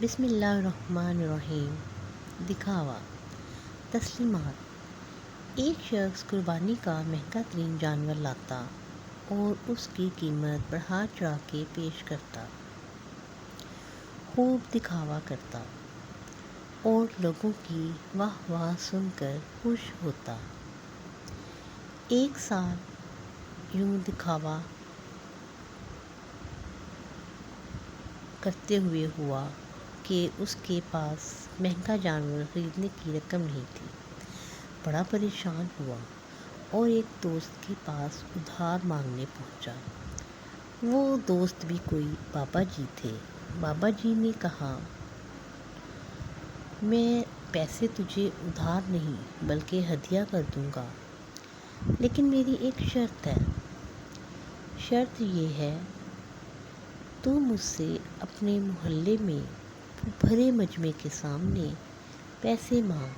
بسم اللہ الرحمن الرحیم۔ دکھاوا۔ تسلیمات۔ ایک شخص قربانی کا مہنگا ترین جانور لاتا اور اس کی قیمت بڑھا چڑھا کے پیش کرتا، خوب دکھاوا کرتا اور لوگوں کی واہ واہ سن کر خوش ہوتا۔ ایک سال یوں دکھاوا کرتے ہوئے ہوا کہ اس کے پاس مہنگا جانور خریدنے کی رقم نہیں تھی۔ بڑا پریشان ہوا اور ایک دوست کے پاس ادھار مانگنے پہنچا۔ وہ دوست بھی کوئی بابا جی تھے۔ بابا جی نے کہا، میں پیسے تجھے ادھار نہیں بلکہ ہدیہ کر دوں گا، لیکن میری ایک شرط ہے۔ شرط یہ ہے، تو مجھ سے اپنے محلے میں بھرے مجمع کے سامنے پیسے مانگ،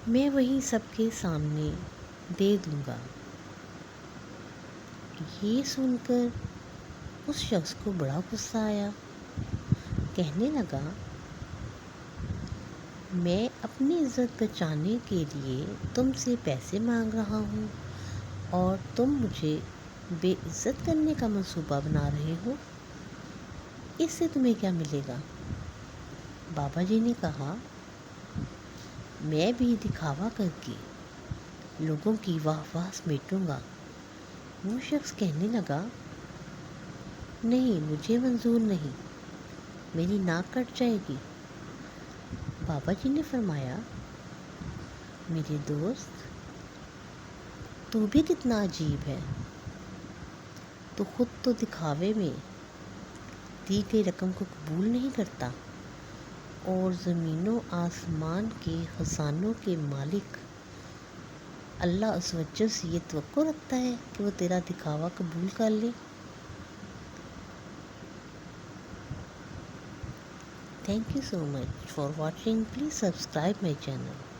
میں وہیں سب کے سامنے دے دوں گا۔ یہ سن کر اس شخص کو بڑا غصہ آیا۔ کہنے لگا، میں اپنی عزت بچانے کے لیے تم سے پیسے مانگ رہا ہوں اور تم مجھے بے عزت کرنے کا منصوبہ بنا رہے ہو، اس سے تمہیں کیا ملے گا؟ بابا جی نے کہا، میں بھی دکھاوا کر کے لوگوں کی واہ واہ سمیٹوں گا۔ وہ شخص کہنے لگا، نہیں، مجھے منظور نہیں، میری ناک کٹ جائے گی۔ بابا جی نے فرمایا، میرے دوست، تو بھی کتنا عجیب ہے، تو خود تو دکھاوے میں دی گئی رقم کو قبول نہیں کرتا، اور زمین و آسمان کے خزانوں کے مالک اللہ عز و جل سے یہ توقع رکھتا ہے کہ وہ تیرا دکھاوا قبول کر لے۔ Thank you so much for watching. Please subscribe my channel.